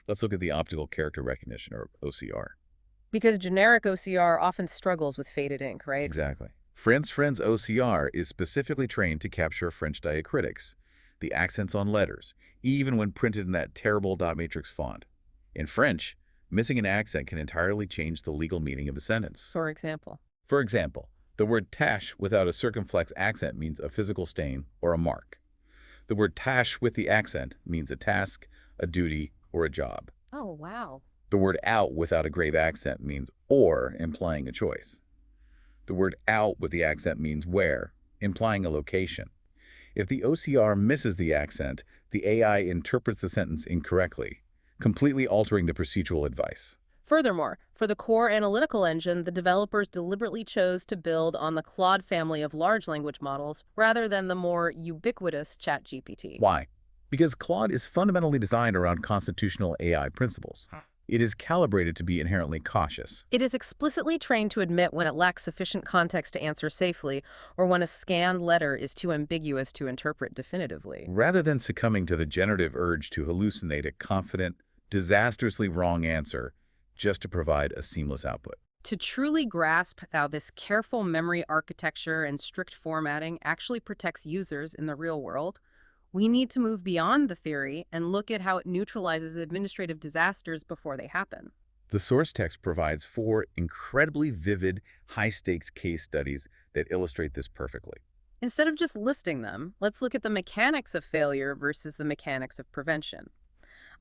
Let's look at the optical character recognition, or OCR. Because generic OCR often struggles with faded ink, right? Exactly. Friend's OCR is specifically trained to capture French diacritics, the accents on letters, even when printed in that terrible dot matrix font. In French, missing an accent can entirely change the legal meaning of a sentence. For example. For example, the word tâche without a circumflex accent means a physical stain or a mark. The word tâche with the accent means a task, a duty, or a job. Oh, wow. The word out without a grave accent means or, implying a choice. The word out with the accent means where, implying a location. If the OCR misses the accent, the AI interprets the sentence incorrectly, completely altering the procedural advice. Furthermore, for the core analytical engine, the developers deliberately chose to build on the Claude family of large language models rather than the more ubiquitous ChatGPT. Why? Because Claude is fundamentally designed around constitutional AI principles. It is calibrated to be inherently cautious. It is explicitly trained to admit when it lacks sufficient context to answer safely, or when a scanned letter is too ambiguous to interpret definitively. Rather than succumbing to the generative urge to hallucinate a confident, disastrously wrong answer just to provide a seamless output. To truly grasp how this careful memory architecture and strict formatting actually protects users in the real world, we need to move beyond the theory and look at how it neutralizes administrative disasters before they happen. The source text provides 4 incredibly vivid, high-stakes case studies that illustrate this perfectly. Instead of just listing them, let's look at the mechanics of failure versus the mechanics of prevention.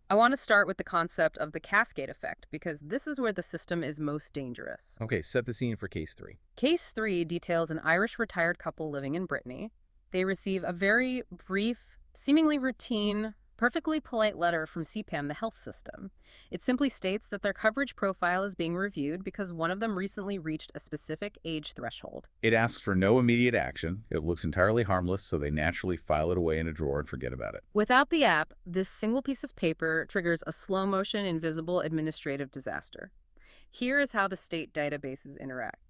I want to start with the concept of the cascade effect because this is where the system is most dangerous. Okay, set the scene for case 3. Case 3 details an Irish retired couple living in Brittany. They receive a very brief, seemingly routine, perfectly polite letter from CPAM, the health system. It simply states that their coverage profile is being reviewed because one of them recently reached a specific age threshold. It asks for no immediate action. It looks entirely harmless, so they naturally file it away in a drawer and forget about it. Without the app, this single piece of paper triggers a slow-motion, invisible administrative disaster. Here is how the state databases interact.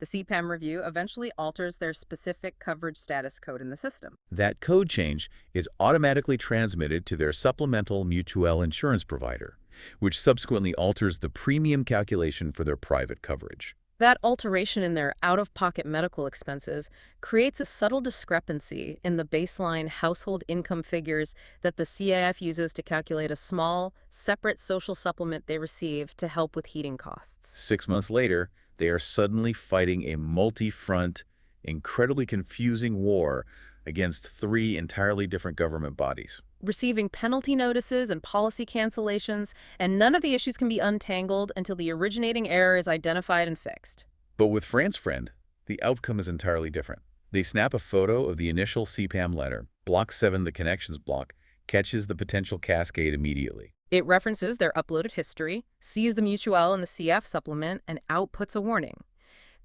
The CPAM review eventually alters their specific coverage status code in the system. That code change is automatically transmitted to their supplemental mutual insurance provider, which subsequently alters the premium calculation for their private coverage. That alteration in their out-of-pocket medical expenses creates a subtle discrepancy in the baseline household income figures that the CIF uses to calculate a small, separate social supplement they receive to help with heating costs. 6 months later, they are suddenly fighting a multi-front, incredibly confusing war against 3 entirely different government bodies. Receiving penalty notices and policy cancellations, and none of the issues can be untangled until the originating error is identified and fixed. But with France Friend, the outcome is entirely different. They snap a photo of the initial CPAM letter, block 7 the connections block, catches the potential cascade immediately. It references their uploaded history, sees the mutual and the CF supplement, and outputs a warning.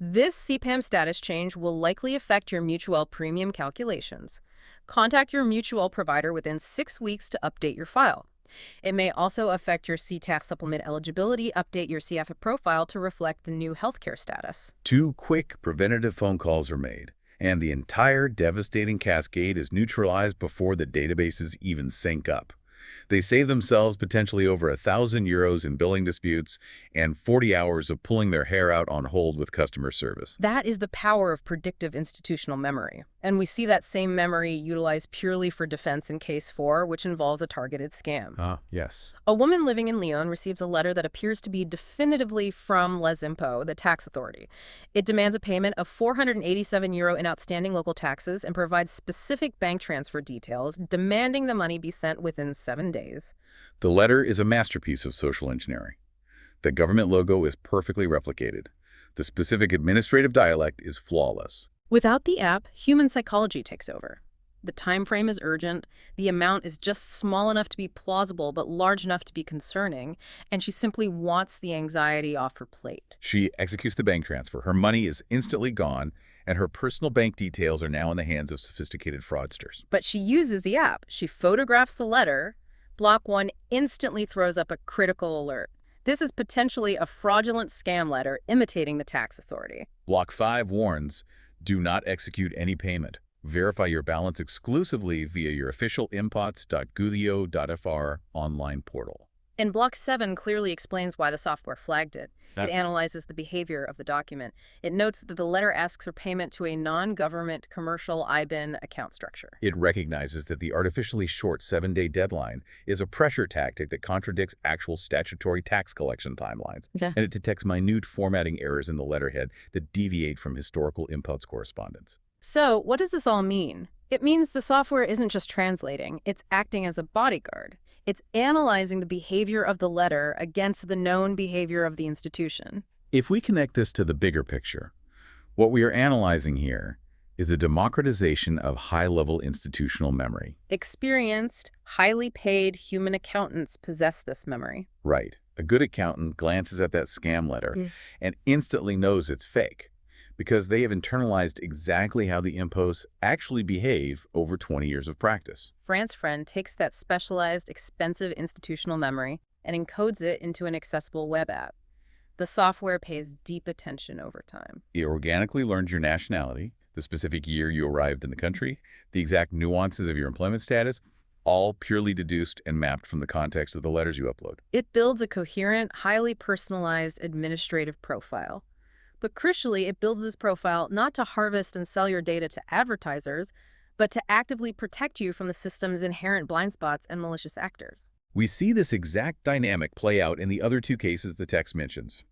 This CPAM status change will likely affect your mutual premium calculations. Contact your mutual provider within 6 weeks to update your file. It may also affect your CTAF supplement eligibility, update your CF profile to reflect the new healthcare status. 2 quick preventative phone calls are made, and the entire devastating cascade is neutralized before the databases even sync up. They save themselves potentially over €1,000 in billing disputes and 40 hours of pulling their hair out on hold with customer service. That is the power of predictive institutional memory. And we see that same memory utilized purely for defense in Case 4, which involves a targeted scam. Yes. A woman living in Lyon receives a letter that appears to be definitively from Les Impôts, the tax authority. It demands a payment of €487 in outstanding local taxes and provides specific bank transfer details, demanding the money be sent within 7 days. The letter is a masterpiece of social engineering. The government logo is perfectly replicated. The specific administrative dialect is flawless. Without the app, human psychology takes over. The time frame is urgent, the amount is just small enough to be plausible but large enough to be concerning, and she simply wants the anxiety off her plate. She executes the bank transfer. Her money is instantly gone, and her personal bank details are now in the hands of sophisticated fraudsters. But she uses the app. She photographs the letter. Block 1 instantly throws up a critical alert. This is potentially a fraudulent scam letter imitating the tax authority. Block 5 warns, do not execute any payment. Verify your balance exclusively via your official impots.guthio.fr online portal. And Block 7 clearly explains why the software flagged it. That- It analyzes the behavior of the document. It notes that the letter asks for payment to a non-government commercial IBAN account structure. It recognizes that the artificially short 7-day deadline is a pressure tactic that contradicts actual statutory tax collection timelines, Okay. and it detects minute formatting errors in the letterhead that deviate from historical impots correspondence. So, what does this all mean? It means the software isn't just translating, it's acting as a bodyguard. It's analyzing the behavior of the letter against the known behavior of the institution. If we connect this to the bigger picture, what we are analyzing here is the democratization of high-level institutional memory. Experienced, highly paid human accountants possess this memory. Right. A good accountant glances at that scam letter and instantly knows it's fake because they have internalized exactly how the imposts actually behave over 20 years of practice. France Friend takes that specialized, expensive institutional memory and encodes it into an accessible web app. The software pays deep attention over time. It organically learns your nationality, the specific year you arrived in the country, the exact nuances of your employment status, all purely deduced and mapped from the context of the letters you upload. It builds a coherent, highly personalized administrative profile. But crucially, it builds this profile not to harvest and sell your data to advertisers, but to actively protect you from the system's inherent blind spots and malicious actors. We see this exact dynamic play out in the other two cases the text mentions.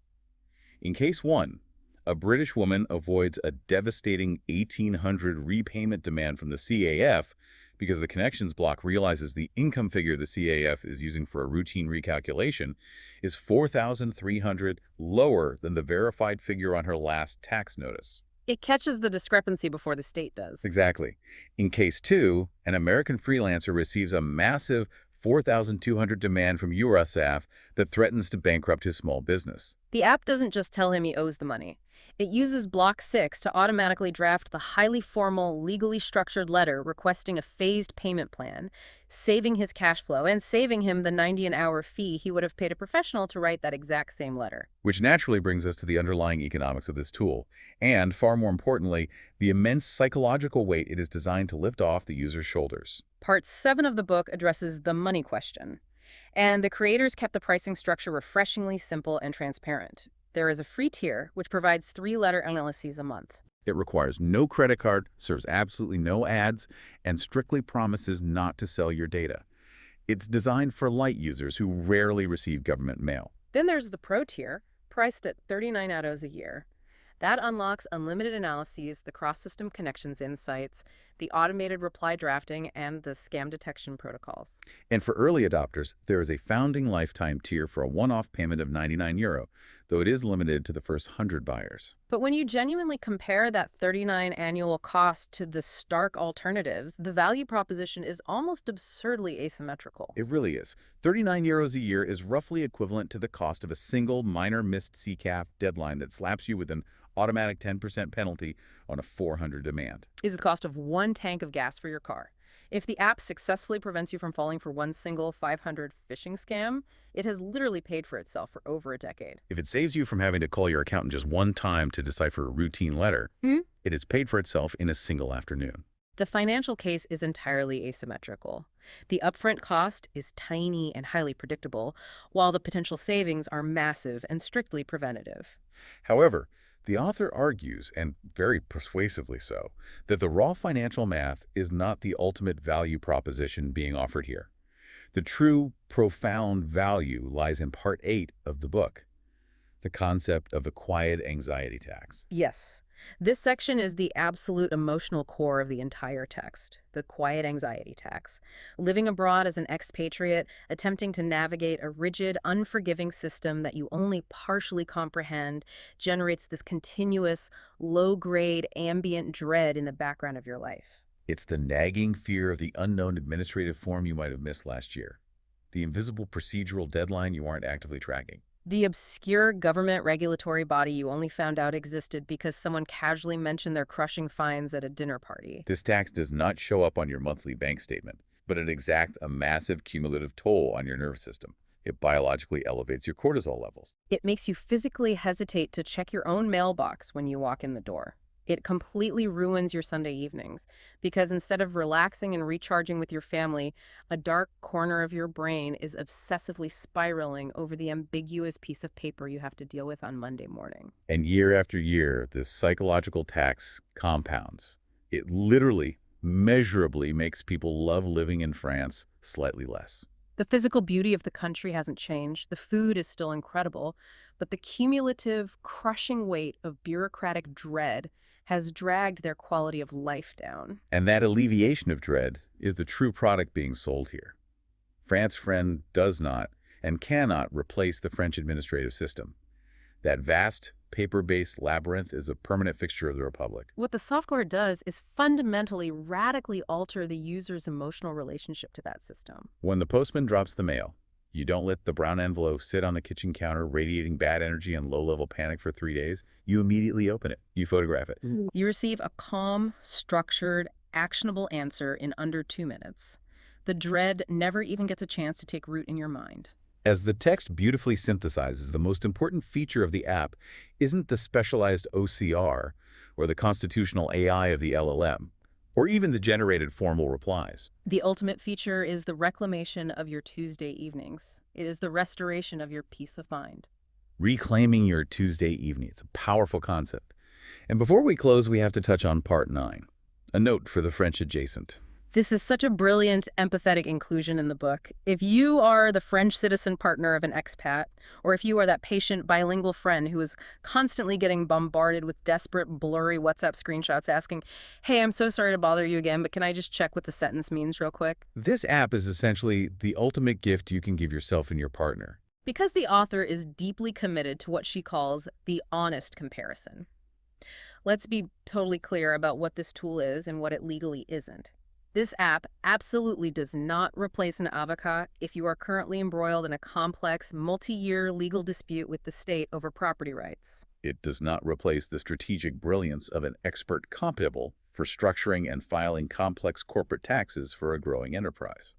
In case 1, a British woman avoids a devastating 1,800 repayment demand from the CAF because the connections block realizes the income figure the CAF is using for a routine recalculation is 4,300 lower than the verified figure on her last tax notice. It catches the discrepancy before the state does. Exactly. In case 2, an American freelancer receives a massive 4,200 demand from URSSAF that threatens to bankrupt his small business. The app doesn't just tell him he owes the money. It uses Block 6 to automatically draft the highly formal, legally structured letter requesting a phased payment plan, saving his cash flow and saving him the 90 an hour fee he would have paid a professional to write that exact same letter. Which naturally brings us to the underlying economics of this tool, and, far more importantly, the immense psychological weight it is designed to lift off the user's shoulders. Part 7 of the book addresses the money question, and the creators kept the pricing structure refreshingly simple and transparent. There is a free tier, which provides 3-letter analyses a month. It requires no credit card, serves absolutely no ads, and strictly promises not to sell your data. It's designed for light users who rarely receive government mail. Then there's the Pro tier, priced at $39 a year. That unlocks unlimited analyses, the cross-system connections insights, the automated reply drafting, and the scam detection protocols. And for early adopters, there is a founding lifetime tier for a one-off payment of €99, though it is limited to the first 100 buyers. But when you genuinely compare that $39 annual cost to the stark alternatives, the value proposition is almost absurdly asymmetrical. It really is. €39 a year is roughly equivalent to the cost of a single minor missed CCAF deadline that slaps you with an automatic 10% penalty on a 400 demand. Is the cost of one tank of gas for your car. If the app successfully prevents you from falling for one single 500 phishing scam, it has literally paid for itself for over a decade. If it saves you from having to call your accountant just one time to decipher a routine letter, it has paid for itself in a single afternoon. The financial case is entirely asymmetrical. The upfront cost is tiny and highly predictable, while the potential savings are massive and strictly preventative. However, the author argues, and very persuasively so, that the raw financial math is not the ultimate value proposition being offered here. The true, profound value lies in Part 8 of the book, the concept of the quiet anxiety tax. Yes, this section is the absolute emotional core of the entire text, the quiet anxiety tax. Living abroad as an expatriate, attempting to navigate a rigid, unforgiving system that you only partially comprehend, generates this continuous, low-grade, ambient dread in the background of your life. It's the nagging fear of the unknown administrative form you might have missed last year, the invisible procedural deadline you aren't actively tracking. The obscure government regulatory body you only found out existed because someone casually mentioned their crushing fines at a dinner party. This tax does not show up on your monthly bank statement, but it exacts a massive cumulative toll on your nervous system. It biologically elevates your cortisol levels. It makes you physically hesitate to check your own mailbox when you walk in the door. It completely ruins your Sunday evenings because instead of relaxing and recharging with your family, a dark corner of your brain is obsessively spiraling over the ambiguous piece of paper you have to deal with on Monday morning. And year after year, this psychological tax compounds. It literally, measurably makes people love living in France slightly less. The physical beauty of the country hasn't changed. The food is still incredible, but the cumulative, crushing weight of bureaucratic dread has dragged their quality of life down. And that alleviation of dread is the true product being sold here. France Friend does not and cannot replace the French administrative system. That vast, paper-based labyrinth is a permanent fixture of the Republic. What the software does is fundamentally, radically alter the user's emotional relationship to that system. When the postman drops the mail, you don't let the brown envelope sit on the kitchen counter radiating bad energy and low-level panic for 3 days. You immediately open it. You photograph it. You receive a calm, structured, actionable answer in under 2 minutes. The dread never even gets a chance to take root in your mind. As the text beautifully synthesizes, the most important feature of the app isn't the specialized OCR or the constitutional AI of the LLM, or even the generated formal replies. The ultimate feature is the reclamation of your Tuesday evenings. It is the restoration of your peace of mind. Reclaiming your Tuesday evening. It's a powerful concept. And before we close, we have to touch on part 9, a note for the French adjacent. This is such a brilliant, empathetic inclusion in the book. If you are the French citizen partner of an expat, or if you are that patient bilingual friend who is constantly getting bombarded with desperate, blurry WhatsApp screenshots asking, hey, I'm so sorry to bother you again, but can I just check what the sentence means real quick? This app is essentially the ultimate gift you can give yourself and your partner. Because the author is deeply committed to what she calls the honest comparison. Let's be totally clear about what this tool is and what it legally isn't. This app absolutely does not replace an avocat if you are currently embroiled in a complex, multi-year legal dispute with the state over property rights. It does not replace the strategic brilliance of an expert comparable for structuring and filing complex corporate taxes for a growing enterprise.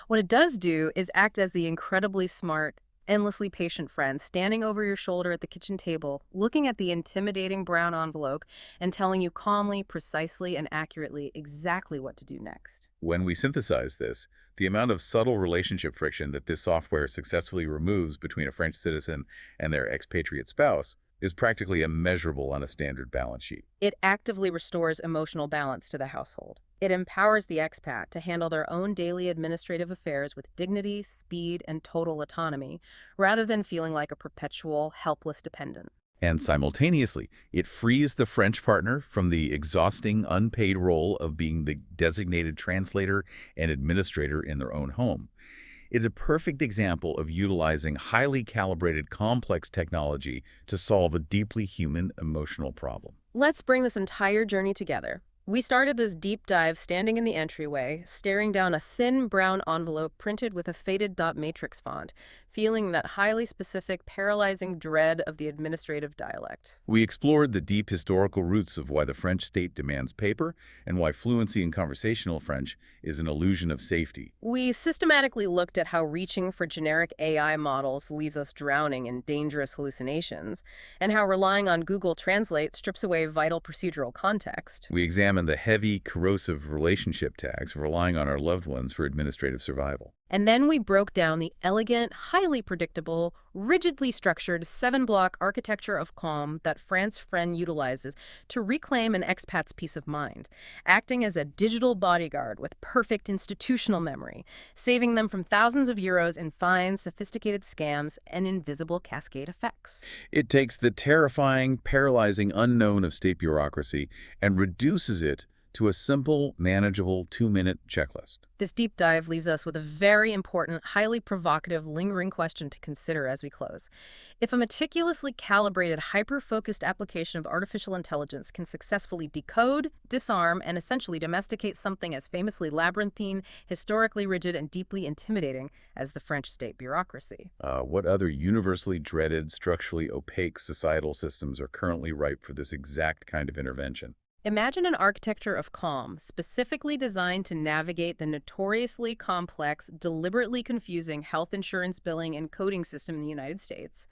What it does do is act as the incredibly smart, endlessly patient friend standing over your shoulder at the kitchen table, looking at the intimidating brown envelope and telling you calmly, precisely, and accurately exactly what to do next. When we synthesize this, the amount of subtle relationship friction that this software successfully removes between a French citizen and their expatriate spouse is practically immeasurable on a standard balance sheet. It actively restores emotional balance to the household. It empowers the expat to handle their own daily administrative affairs with dignity, speed, and total autonomy, rather than feeling like a perpetual, helpless dependent. And simultaneously, it frees the French partner from the exhausting, unpaid role of being the designated translator and administrator in their own home. It's a perfect example of utilizing highly calibrated, complex technology to solve a deeply human, emotional problem. Let's bring this entire journey together. We started this deep dive standing in the entryway, staring down a thin brown envelope printed with a faded dot matrix font, feeling that highly specific, paralyzing dread of the administrative dialect. We explored the deep historical roots of why the French state demands paper and why fluency in conversational French is an illusion of safety. We systematically looked at how reaching for generic AI models leaves us drowning in dangerous hallucinations, and how relying on Google Translate strips away vital procedural context. We examined the heavy, corrosive relationship tax of relying on our loved ones for administrative survival. And then we broke down the elegant, highly predictable, rigidly structured 7-block architecture of calm that France Friend utilizes to reclaim an expat's peace of mind, acting as a digital bodyguard with perfect institutional memory, saving them from thousands of euros in fines, sophisticated scams, and invisible cascade effects. It takes the terrifying, paralyzing unknown of state bureaucracy and reduces it to a simple, manageable 2-minute checklist. This deep dive leaves us with a very important, highly provocative, lingering question to consider as we close. If a meticulously calibrated, hyper-focused application of artificial intelligence can successfully decode, disarm, and essentially domesticate something as famously labyrinthine, historically rigid, and deeply intimidating as the French state bureaucracy. What other universally dreaded, structurally opaque societal systems are currently ripe for this exact kind of intervention? Imagine an architecture of calm, specifically designed to navigate the notoriously complex, deliberately confusing health insurance billing and coding system in the United States,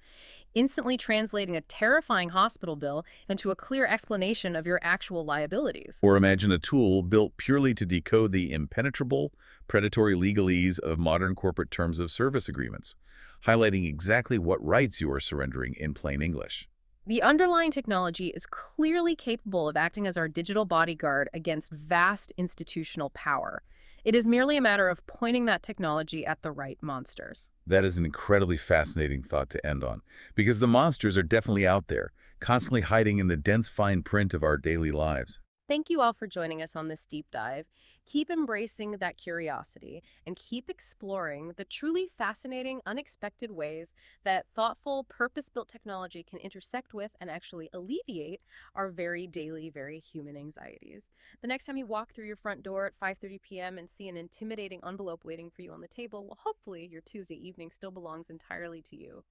instantly translating a terrifying hospital bill into a clear explanation of your actual liabilities. Or imagine a tool built purely to decode the impenetrable, predatory legalese of modern corporate terms of service agreements, highlighting exactly what rights you are surrendering in plain English. The underlying technology is clearly capable of acting as our digital bodyguard against vast institutional power. It is merely a matter of pointing that technology at the right monsters. That is an incredibly fascinating thought to end on, because the monsters are definitely out there, constantly hiding in the dense fine print of our daily lives. Thank you all for joining us on this deep dive. Keep embracing that curiosity and keep exploring the truly fascinating, unexpected ways that thoughtful, purpose-built technology can intersect with and actually alleviate our very daily, very human anxieties. The next time you walk through your front door at 5:30 p.m. and see an intimidating envelope waiting for you on the table, well, hopefully your Tuesday evening still belongs entirely to you.